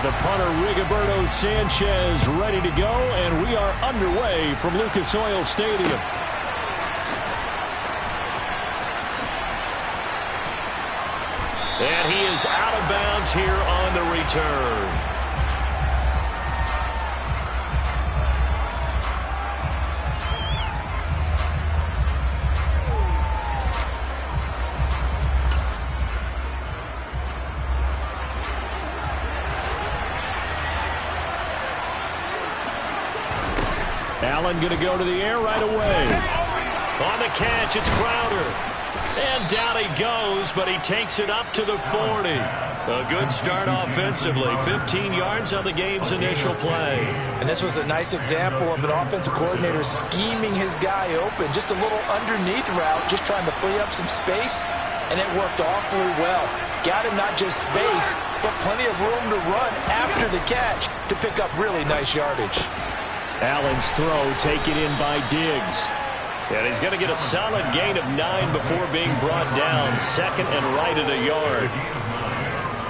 The punter, Rigoberto Sanchez, ready to go, and we are underway from Lucas Oil Stadium. And he is out of bounds here on the return. Allen going to go to the air right away. On the catch, it's Crowder. And down he goes, but he takes it up to the 40. A good start offensively. 15 yards on the game's initial play. And this was a nice example of an offensive coordinator scheming his guy open. Just a little underneath route, just trying to free up some space, and it worked awfully well. Got him not just space, but plenty of room to run after the catch to pick up really nice yardage. Allen's throw taken in by Diggs. And he's going to get a solid gain of 9 before being brought down. Second and right at a yard.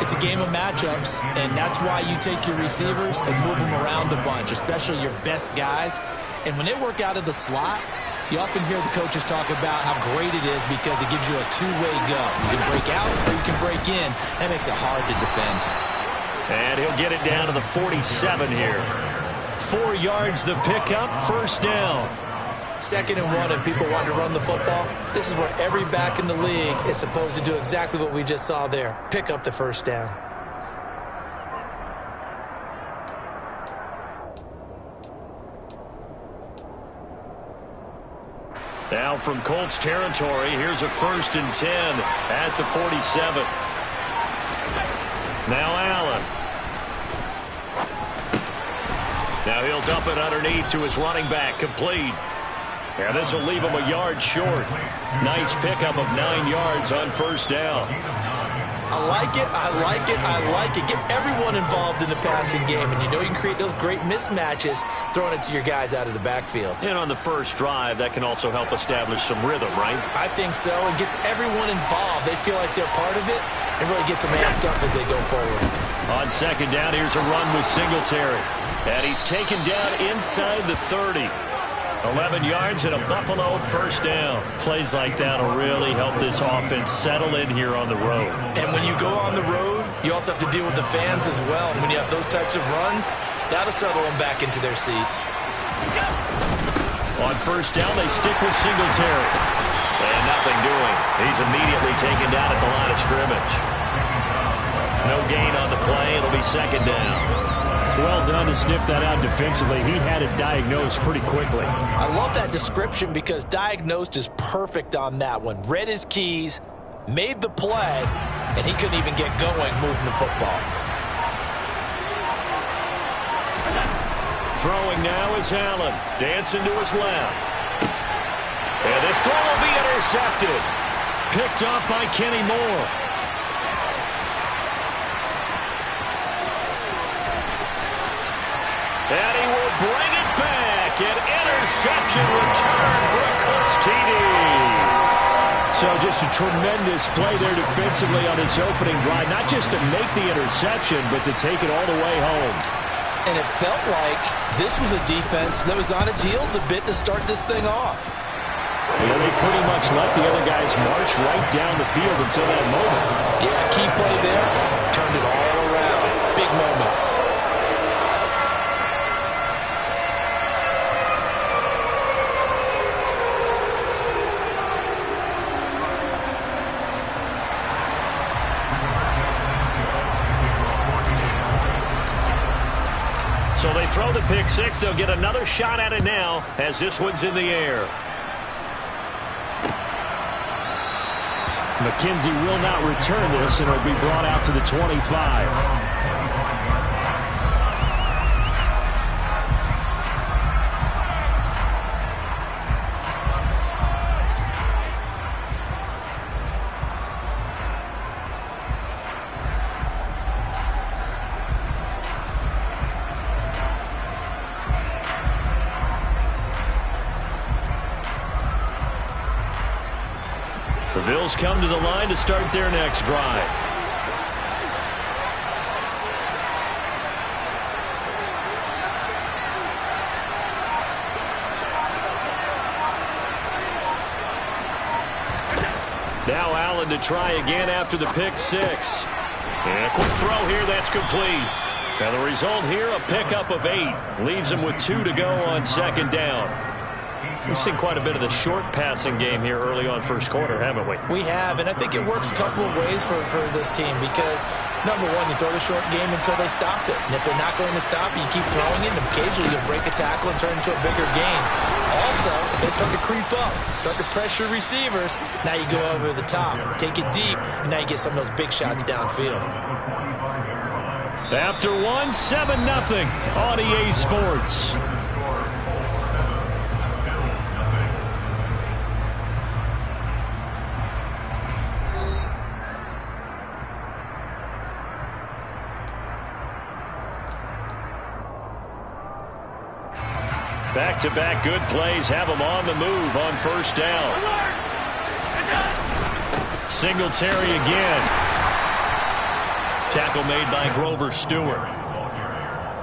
It's a game of matchups, and that's why you take your receivers and move them around a bunch, especially your best guys. And when they work out of the slot, you often hear the coaches talk about how great it is because it gives you a two-way go. You can break out or you can break in. That makes it hard to defend. And he'll get it down to the 47 here. 4 yards the pickup, first down. 2nd and 1, and people want to run the football. This is where every back in the league is supposed to do exactly what we just saw there. Pick up the first down. Now from Colts territory, here's a 1st and 10 at the 47. Now Allen. Now he'll dump it underneath to his running back, complete. And this will leave him a yard short. Nice pickup of 9 yards on first down. I like it, I like it, I like it. Get everyone involved in the passing game, and you know you can create those great mismatches throwing it to your guys out of the backfield. And on the first drive, that can also help establish some rhythm, right? I think so. It gets everyone involved. They feel like they're part of it, and really gets them amped up as they go forward. On second down, here's a run with Singletary. And he's taken down inside the 30. 11 yards and a Buffalo first down. Plays like that will really help this offense settle in here on the road. And when you go on the road, you also have to deal with the fans as well. And when you have those types of runs, that'll settle them back into their seats. On first down, they stick with Singletary. And nothing doing. He's immediately taken down at the line of scrimmage. No gain on the play. It'll be second down. Well done to sniff that out defensively. He had it diagnosed pretty quickly. I love that description because diagnosed is perfect on that one. Read his keys, made the play, and he couldn't even get going moving the football. Throwing now is Allen. Dancing to his left. And this throw will be intercepted. Picked up by Kenny Moore. And he will bring it back. An interception return for a Colts TD. So just a tremendous play there defensively on his opening drive. Not just to make the interception, but to take it all the way home. And it felt like this was a defense that was on its heels a bit to start this thing off. Well, they pretty much let the other guys march right down the field until that moment. Yeah, key play there. Turned it all around. Big moment. So they throw the pick six. They'll get another shot at it now as this one's in the air. McKenzie will not return this, and it'll be brought out to the 25. The Bills come to the line to start their next drive. Now Allen to try again after the pick six. And a quick throw here, that's complete. Now the result here, a pickup of 8. Leaves him with 2 to go on second down. We've seen quite a bit of the short passing game here early on first quarter, haven't we? We have, and I think it works a couple of ways for this team because, number one, you throw the short game until they stop it. And if they're not going to stop it, you keep throwing it, and occasionally you'll break a tackle and turn into a bigger gain. Also, if they start to creep up, start to pressure receivers, now you go over the top, take it deep, and now you get some of those big shots downfield. After 1, 7-0 on EA Sports. Back-to-back good plays have them on the move on first down. Singletary again. Tackle made by Grover Stewart.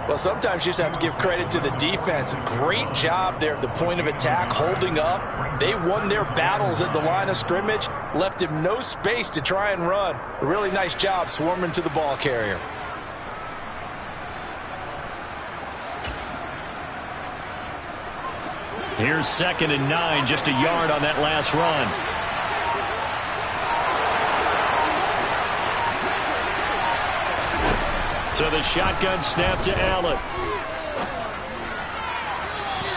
Well, sometimes you just have to give credit to the defense. Great job there at the point of attack, holding up. They won their battles at the line of scrimmage, left him no space to try and run. A really nice job swarming to the ball carrier. Here's 2nd and 9, just a yard on that last run. To the shotgun snap to Allen.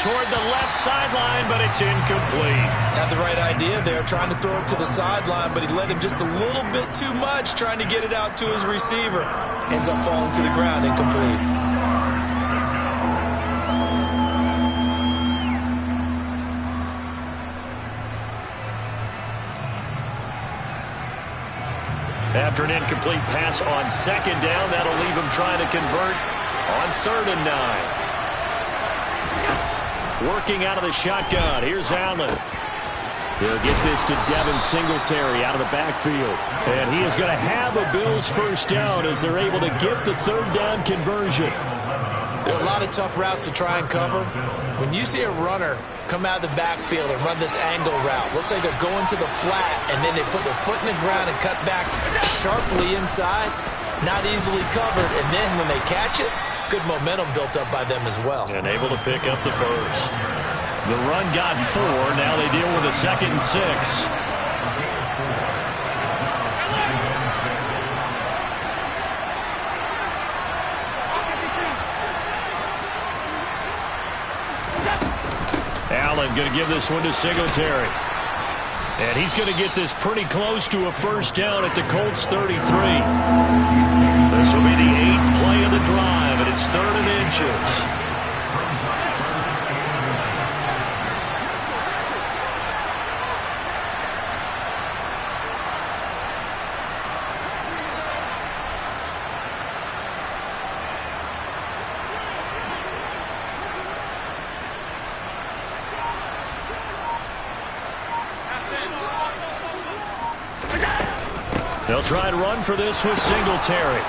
Toward the left sideline, but it's incomplete. Had the right idea there, trying to throw it to the sideline, but he led him just a little bit too much, trying to get it out to his receiver. Ends up falling to the ground, incomplete. After an incomplete pass on second down, that'll leave him trying to convert on 3rd and 9. Working out of the shotgun. Here's Allen. He'll get this to Devin Singletary out of the backfield. And he is going to have a Bills first down as they're able to get the 3rd down conversion. There are a lot of tough routes to try and cover. When you see a runner come out of the backfield and run this angle route, looks like they're going to the flat, and then they put their foot in the ground and cut back sharply inside. Not easily covered, and then when they catch it, good momentum built up by them as well. And able to pick up the first. The run got 4. Now they deal with a 2nd and 6. Allen going to give this one to Singletary. And he's going to get this pretty close to a first down at the Colts 33. This will be the 8th play of the drive, and it's 3rd and inches. They'll try to run for this with Singletary.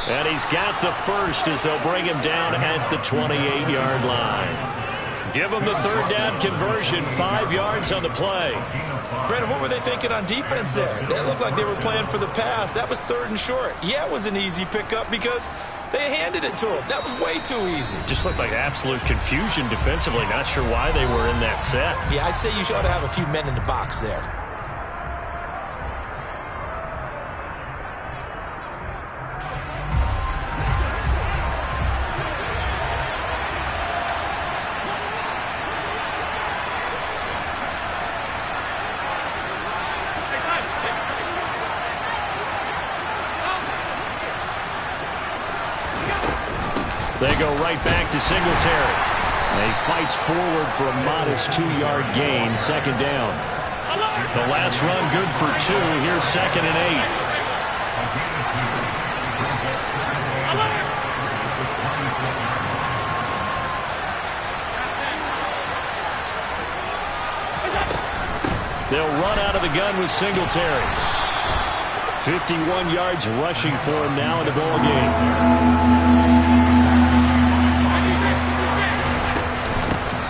And he's got the first as they'll bring him down at the 28-yard line. Give him the 3rd down conversion, 5 yards on the play. Brandon, what were they thinking on defense there? They looked like they were playing for the pass. That was 3rd and short. Yeah, it was an easy pickup because they handed it to him. That was way too easy. Just looked like absolute confusion defensively. Not sure why they were in that set. Yeah, I'd say you ought to have a few men in the box there. They go right back to Singletary. He fights forward for a modest 2-yard gain, 2nd down. The last run good for 2. Here's 2nd and 8. They'll run out of the gun with Singletary. 51 yards rushing for him now in the ball game.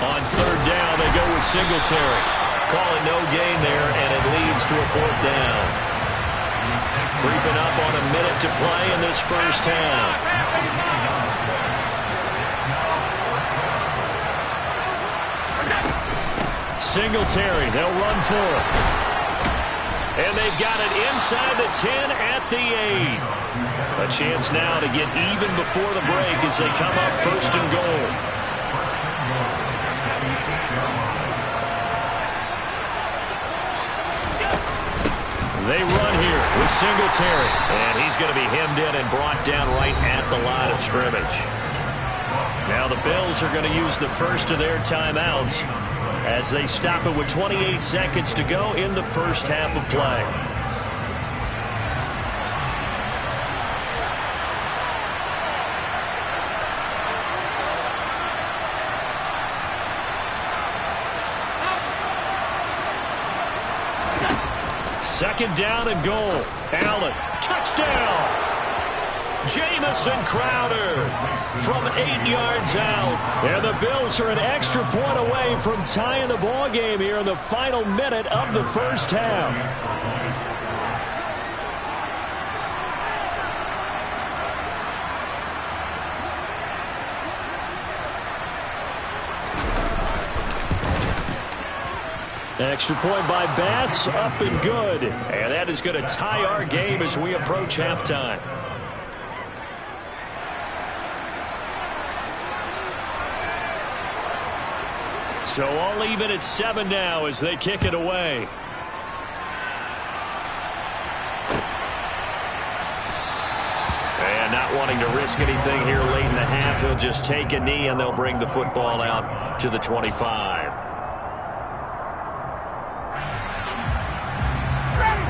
On 3rd down, they go with Singletary. Call it no gain there, and it leads to a 4th down. Creeping up on a minute to play in this first half. Singletary, they'll run for it. And they've got it inside the 10 at the 8. A chance now to get even before the break as they come up 1st and goal. They run here with Singletary. And he's going to be hemmed in and brought down right at the line of scrimmage. Now the Bills are going to use the first of their timeouts as they stop it with 28 seconds to go in the first half of play. Second down and goal. Allen, touchdown! Jamison Crowder from 8 yards out. And the Bills are an extra point away from tying the ball game here in the final minute of the first half. Extra point by Bass, up and good. And that is going to tie our game as we approach halftime. So all even at 7 now as they kick it away. And not wanting to risk anything here late in the half, he'll just take a knee and they'll bring the football out to the 25.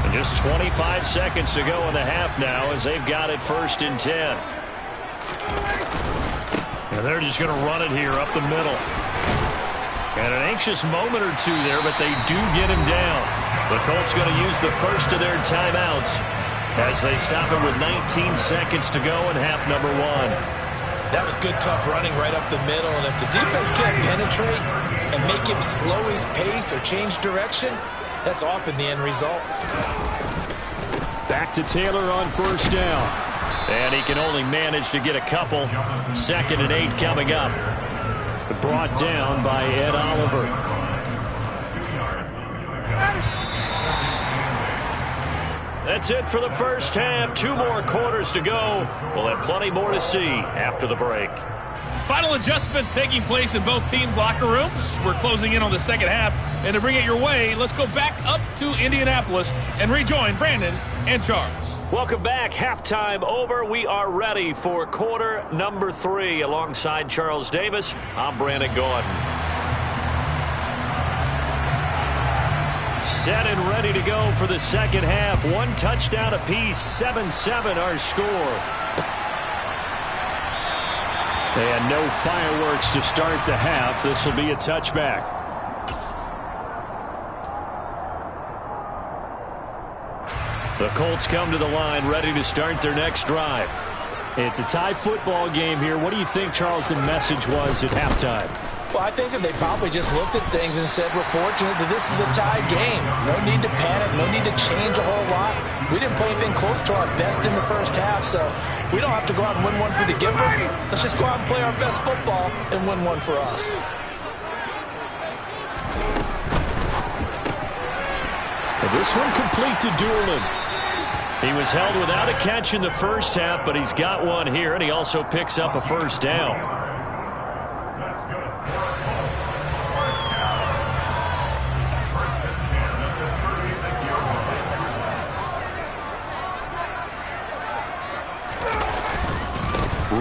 And just 25 seconds to go in the half now as they've got it 1st and 10. And they're just going to run it here up the middle. And an anxious moment or two there, but they do get him down. The Colts going to use the first of their timeouts as they stop it with 19 seconds to go in half number 1. That was good, tough running right up the middle. And if the defense can't penetrate and make him slow his pace or change direction, that's often the end result. Back to Taylor on 1st down. And he can only manage to get a couple. 2nd and 8 coming up. Brought down by Ed Oliver. That's it for the first half. 2 more quarters to go. We'll have plenty more to see after the break. Final adjustments taking place in both teams' locker rooms. We're closing in on the second half. And to bring it your way, let's go back up to Indianapolis and rejoin Brandon and Charles. Welcome back. Halftime over. We are ready for quarter number 3. Alongside Charles Davis, I'm Brandon Gordon. Set and ready to go for the second half. 1 touchdown apiece. 7-7 our score. And no fireworks to start the half. This will be a touchback. The Colts come to the line ready to start their next drive. It's a tie football game here. What do you think, Charles, the message was at halftime? Well, I think that they probably just looked at things and said, we're fortunate that this is a tie game. No need to panic. No need to change a whole lot. We didn't play anything close to our best in the first half, so we don't have to go out and win one for the giver. Let's just go out and play our best football and win one for us. And this one complete to Doolin. He was held without a catch in the first half, but he's got one here, and he also picks up a first down.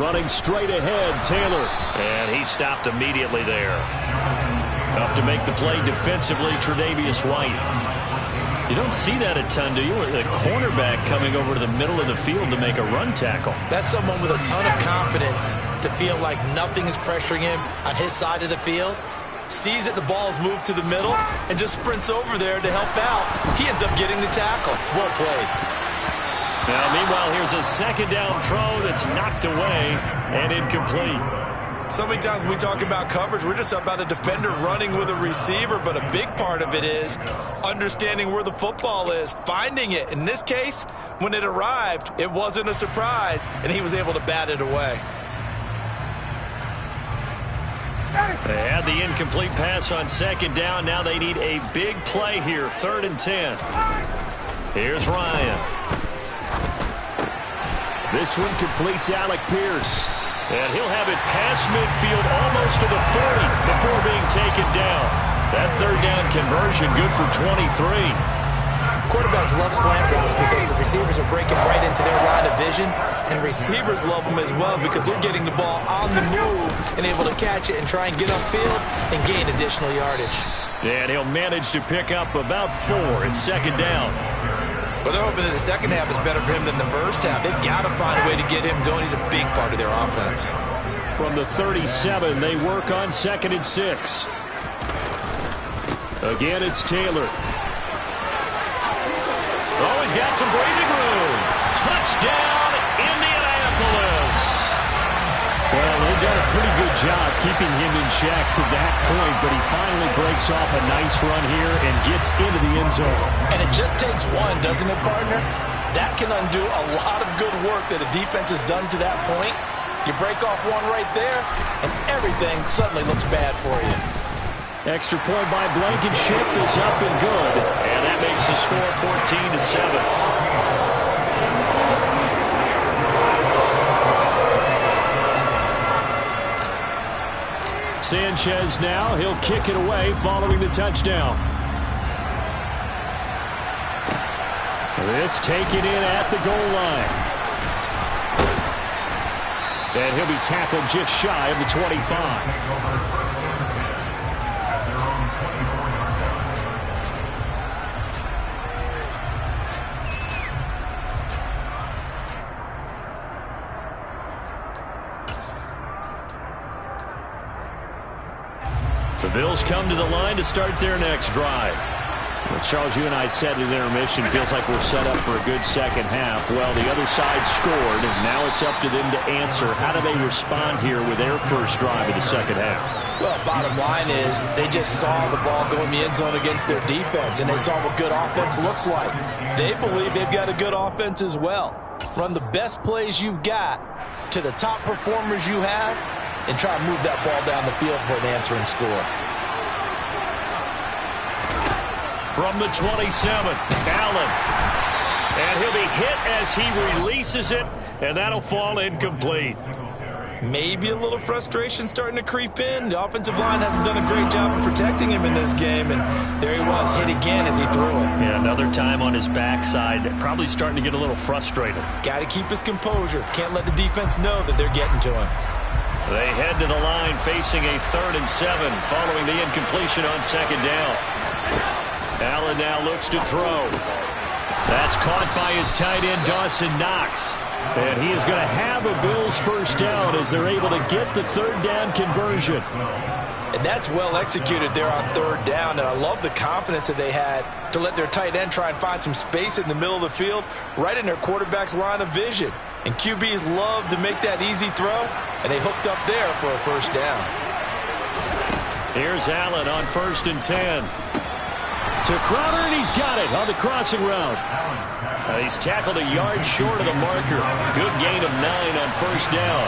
Running straight ahead, Taylor. And he stopped immediately there. Up to make the play defensively, Tre'Davious White. You don't see that a ton, do you? The cornerback coming over to the middle of the field to make a run tackle. That's someone with a ton of confidence to feel like nothing is pressuring him on his side of the field. Sees that the ball's moved to the middle and just sprints over there to help out. He ends up getting the tackle. Well played. Now, meanwhile, here's a second down throw that's knocked away and incomplete. So many times when we talk about coverage, we're just about a defender running with a receiver, but a big part of it is understanding where the football is, finding it. In this case, when it arrived, it wasn't a surprise, and he was able to bat it away. They had the incomplete pass on second down. Now they need a big play here, 3rd and 10. Here's Ryan. This one completes Alec Pierce. And he'll have it past midfield almost to the 30 before being taken down. That 3rd down conversion good for 23. Quarterbacks love slant routes because the receivers are breaking right into their line of vision, and receivers love them as well because they're getting the ball on the move and able to catch it and try and get upfield and gain additional yardage. And he'll manage to pick up about 4. It's 2nd down. Well, they're hoping that the second half is better for him than the first half. They've got to find a way to get him going. He's a big part of their offense. From the 37, they work on 2nd and 6. Again, it's Taylor. Oh, he's got some breathing room. Touchdown, Indianapolis. Well, they've done a pretty good job keeping him in check to that point, but he finally breaks off a nice run here and gets into the end zone. And it just takes one, doesn't it, partner? That can undo a lot of good work that a defense has done to that point. You break off one right there, and everything suddenly looks bad for you. Extra point by Blankenship is up and good, and that makes the score 14-7. Sanchez now, he'll kick it away following the touchdown. This taken in at the goal line. And he'll be tackled just shy of the 25. The Bills come to the line to start their next drive. Well, Charles, you and I said at intermission, feels like we're set up for a good second half. Well, the other side scored, and now it's up to them to answer. How do they respond here with their first drive of the second half? Well, bottom line is they just saw the ball go in the end zone against their defense, and they saw what good offense looks like. They believe they've got a good offense as well. Run the best plays you've got to the top performers you have, and try to move that ball down the field for an answering score. From the 27, Allen. And he'll be hit as he releases it, and that'll fall incomplete. Maybe a little frustration starting to creep in. The offensive line hasn't done a great job of protecting him in this game, and there he was, hit again as he threw it. Yeah, another time on his backside, probably starting to get a little frustrated. Got to keep his composure. Can't let the defense know that they're getting to him. They head to the line facing a 3rd and 7 following the incompletion on second down. Allen now looks to throw. That's caught by his tight end, Dawson Knox. And he is going to have a Bills first down as they're able to get the 3rd down conversion. And that's well executed there on 3rd down. And I love the confidence that they had to let their tight end try and find some space in the middle of the field, right in their quarterback's line of vision. And QBs love to make that easy throw, and they hooked up there for a first down. Here's Allen on 1st and 10. To Crowder, and he's got it on the crossing route. He's tackled a yard short of the marker. Good gain of 9 on first down.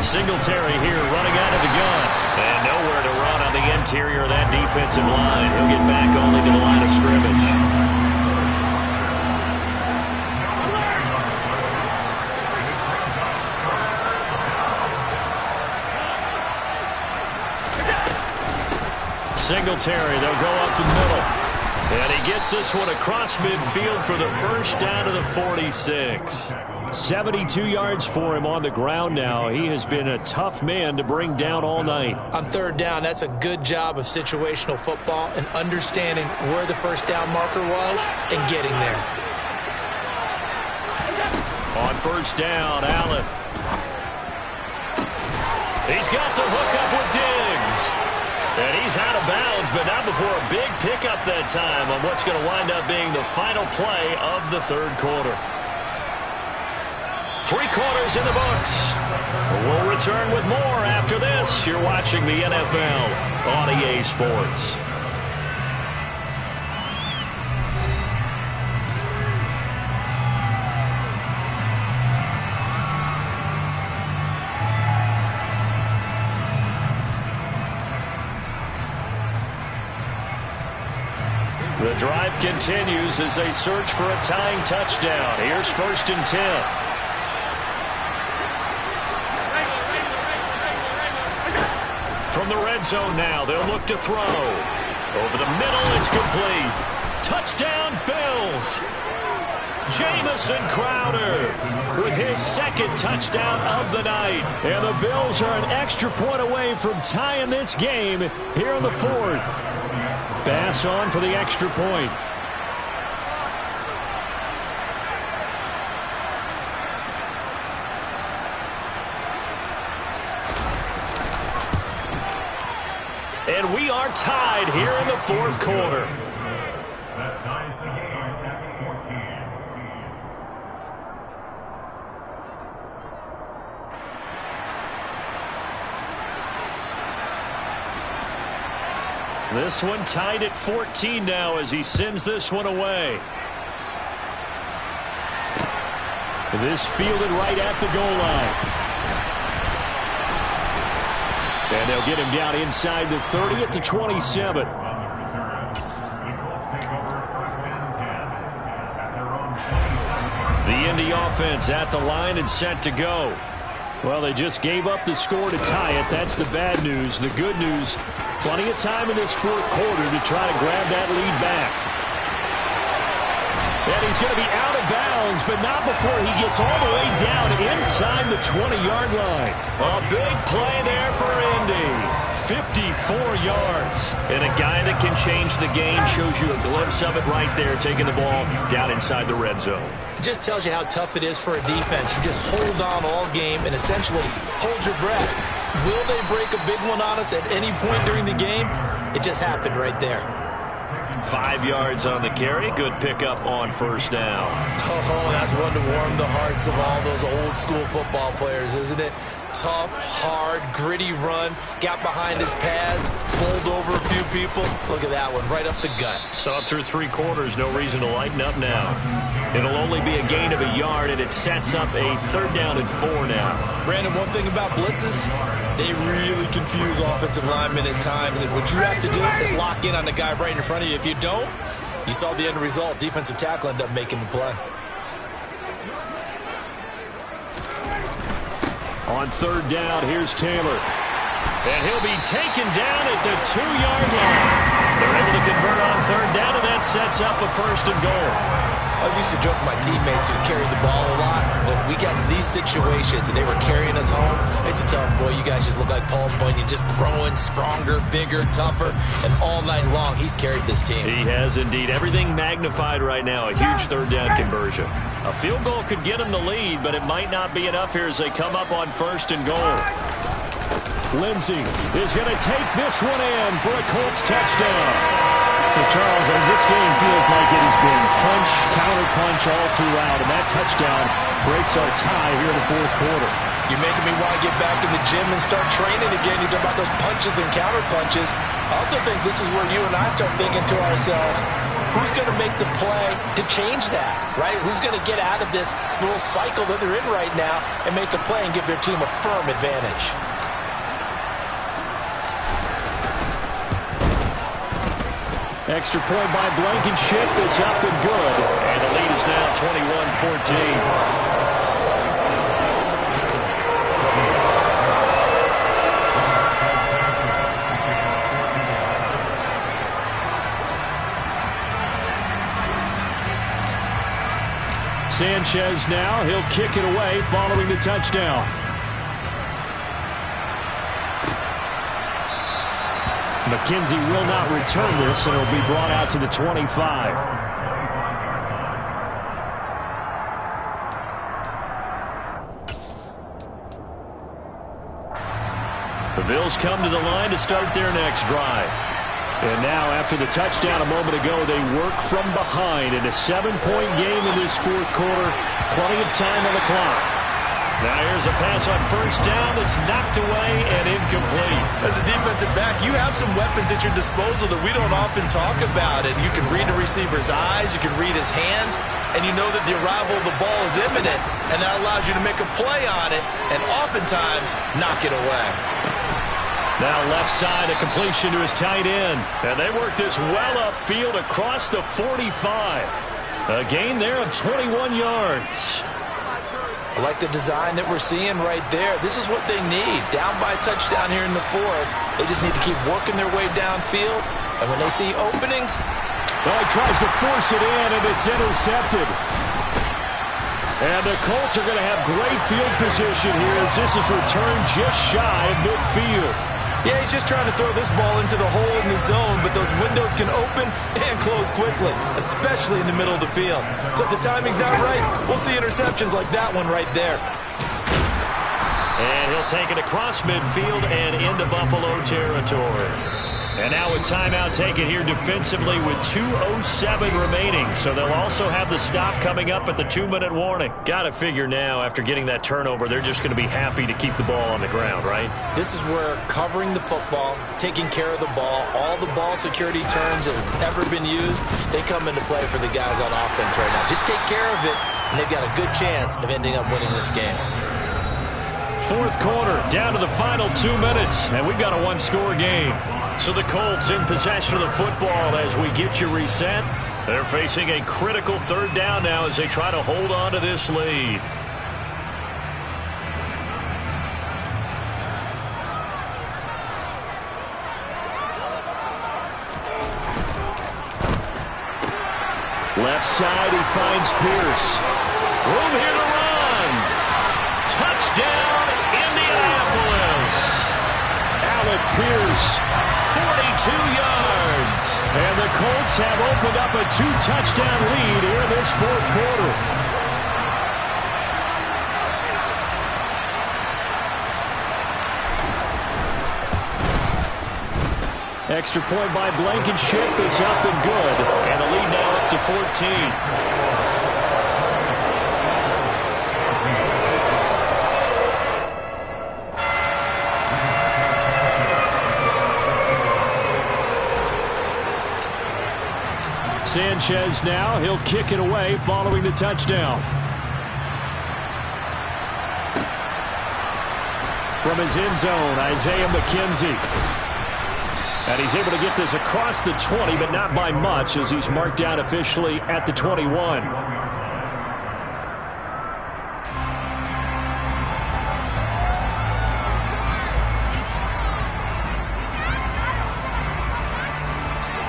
Singletary here running out of the gun. And nowhere to run on the interior of that defensive line. He'll get back only to the line of scrimmage. Singletary, they'll go up the middle. And he gets this one across midfield for the first down of the 46. 72 yards for him on the ground now. He has been a tough man to bring down all night. On 3rd down, that's a good job of situational football and understanding where the first down marker was and getting there. On first down, Allen. He's got the hook up with Diggs. And he's out of bounds, but not before a big pickup that time on what's going to wind up being the final play of the 3rd quarter. 3 quarters in the books. We'll return with more after this. You're watching the NFL on EA Sports. The drive continues as they search for a tying touchdown. Here's 1st and 10. From the red zone now, they'll look to throw. Over the middle, it's complete. Touchdown, Bills. Jamison Crowder with his 2nd touchdown of the night. And the Bills are an extra point away from tying this game here in the 4th. Bass on for the extra point. And we are tied here in the 4th quarter. That ties the game at 14. This one tied at 14 now as he sends this one away. This fielded right at the goal line. And they'll get him down inside the 30 at the 27. The Indy offense at the line and set to go. Well, they just gave up the score to tie it. That's the bad news. The good news, plenty of time in this 4th quarter to try to grab that lead back. And he's going to be out of bounds, but not before he gets all the way down inside the 20-yard line. A big play there for Indy. 54 yards. And a guy that can change the game shows you a glimpse of it right there, taking the ball down inside the red zone. It just tells you how tough it is for a defense. You just hold on all game and essentially hold your breath. Will they break a big one on us at any point during the game? It just happened right there. 5 yards on the carry. Good pickup on 1st down. Oh, that's one to warm the hearts of all those old school football players, isn't it? Tough, hard, gritty run. Got behind his pads, bowled over a few people. Look at that one, right up the gut. So up through 3 quarters, no reason to lighten up now. It'll only be a gain of a yard, and it sets up a 3rd down and 4 now. Brandon, one thing about blitzes, they really confuse offensive linemen at times, and what you have to do is lock in on the guy right in front of you. If you don't, you saw the end result. Defensive tackle ended up making the play. On 3rd down, here's Taylor. And he'll be taken down at the 2-yard line. They're able to convert on 3rd down, and that sets up a 1st and goal. I was used to joke with my teammates who carried the ball a lot. When we got in these situations and they were carrying us home, I used to tell them, boy, you guys just look like Paul Bunyan, just growing stronger, bigger, tougher. And all night long, he's carried this team. He has indeed. Everything magnified right now. A huge 3rd down conversion. A field goal could get him the lead, but it might not be enough here as they come up on 1st and goal. Lindsey is going to take this one in for a Colts touchdown. So, Charles, this game feels like it has been punch, counter-punch all throughout, and that touchdown breaks our tie here in the 4th quarter. You're making me want to get back in the gym and start training again. You talk about those punches and counter-punches. I also think this is where you and I start thinking to ourselves, who's going to make the play to change that, right? Who's going to get out of this little cycle that they're in right now and make a play and give their team a firm advantage? Extra point by Blankenship is up and good. And the lead is now 21-14. Sanchez now, he'll kick it away following the touchdown. McKenzie will not return this, and it'll be brought out to the 25. The Bills come to the line to start their next drive. And now, after the touchdown a moment ago, they work from behind in a 7-point game in this 4th quarter. Plenty of time on the clock. Now here's a pass on first down that's knocked away and incomplete. As a defensive back, you have some weapons at your disposal that we don't often talk about. And you can read the receiver's eyes, you can read his hands, and you know that the arrival of the ball is imminent, and that allows you to make a play on it and oftentimes knock it away. Now left side, a completion to his tight end. And they work this well upfield across the 45. A gain there of 21 yards. I like the design that we're seeing right there. This is what they need. Down by a touchdown here in the fourth. They just need to keep working their way downfield. And when they see openings... Well, he tries to force it in, and it's intercepted. And the Colts are going to have great field position here as this is returned just shy of midfield. Yeah, he's just trying to throw this ball into the hole in the zone, but those windows can open and close quickly, especially in the middle of the field. So if the timing's not right, we'll see interceptions like that one right there. And he'll take it across midfield and into Buffalo territory. And now a timeout taken here defensively with 2:07 remaining. So they'll also have the stop coming up at the 2-minute warning. Got to figure now, after getting that turnover, they're just going to be happy to keep the ball on the ground, right? This is where covering the football, taking care of the ball, all the ball security terms that have ever been used, they come into play for the guys on offense right now. Just take care of it, and they've got a good chance of ending up winning this game. Fourth quarter, down to the final 2 minutes, and we've got a one-score game. So the Colts in possession of the football as we get you reset. They're facing a critical third down now as they try to hold on to this lead. Left side, he finds Pierce. Room here to run. Touchdown, Indianapolis. Alec Pierce. 42 yards. And the Colts have opened up a 2-touchdown lead here in this fourth quarter. Extra point by Blankenship is up and good. And the lead now up to 14. Sanchez now, he'll kick it away following the touchdown. From his end zone, Isaiah McKenzie. And he's able to get this across the 20, but not by much as he's marked down officially at the 21.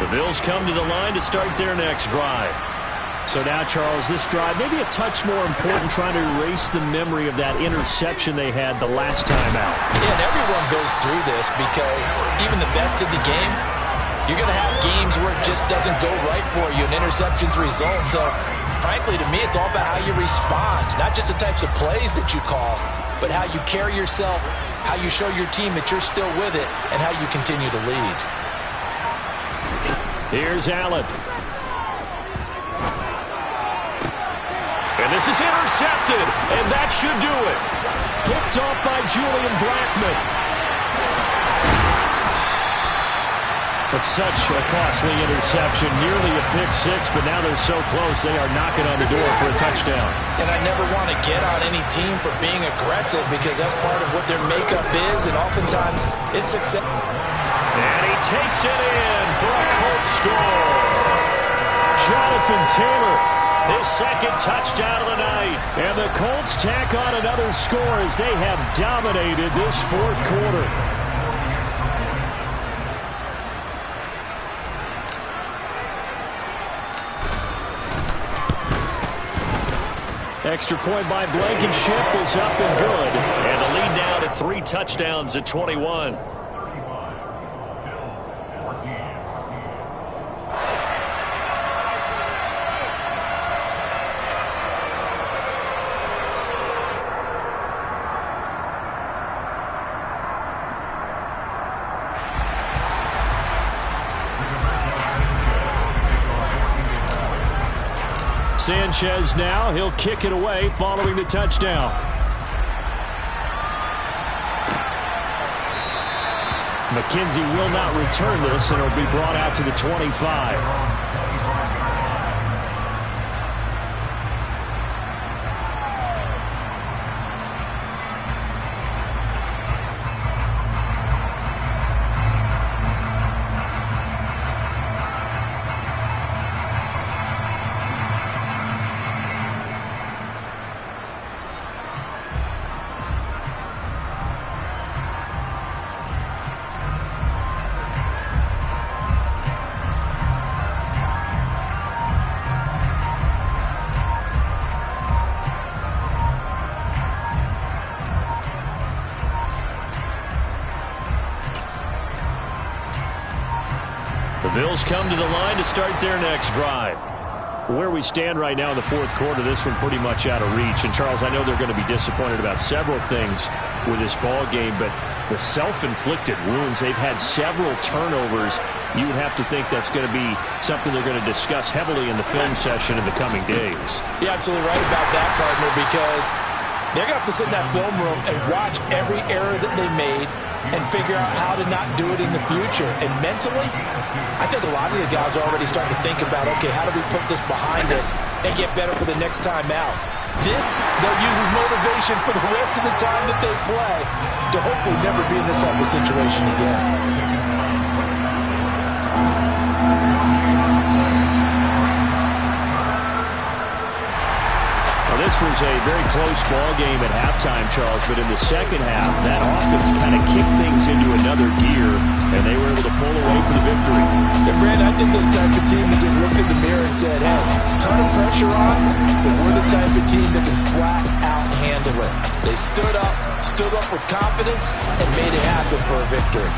The Bills come to the line to start their next drive. So now, Charles, this drive maybe a touch more important, trying to erase the memory of that interception they had the last time out. Yeah, and everyone goes through this because even the best in the game, you're going to have games where it just doesn't go right for you, and interceptions result. So, frankly, to me, it's all about how you respond, not just the types of plays that you call, but how you carry yourself, how you show your team that you're still with it, and how you continue to lead. Here's Allen. And this is intercepted, and that should do it. Picked off by Julian Blackmon. But such a costly interception, nearly a pick six, but now they're so close they are knocking on the door for a touchdown. And I never want to get on any team for being aggressive because that's part of what their makeup is, and oftentimes it's success. And he takes it in for a Colts score. Jonathan Taylor, his second touchdown of the night. And the Colts tack on another score as they have dominated this fourth quarter. Extra point by Blankenship is up and good. And the lead now to 3 touchdowns at 21. Sanchez now, he'll kick it away following the touchdown. McKenzie will not return this, and it'll be brought out to the 25. The Bills come to the line to start their next drive. Where we stand right now in the fourth quarter, this one pretty much out of reach. And, Charles, I know they're going to be disappointed about several things with this ball game, but the self-inflicted wounds, they've had several turnovers. You would have to think that's going to be something they're going to discuss heavily in the film session in the coming days. You're absolutely right about that, partner, because they're going to have to sit in that film room and watch every error that they made and figure out how to not do it in the future. And mentally, I think a lot of the guys are already starting to think about, okay, how do we put this behind us and get better for the next time out? This, they'll use as motivation for the rest of the time that they play to hopefully never be in this type of situation again. This was a very close ball game at halftime, Charles, but in the second half, that offense kind of kicked things into another gear, and they were able to pull away for the victory. And, Brandon, I think they're the type of team that just looked in the mirror and said, hey, a ton of pressure on, but we're the type of team that can flat out handle it. They stood up with confidence, and made it happen for a victory.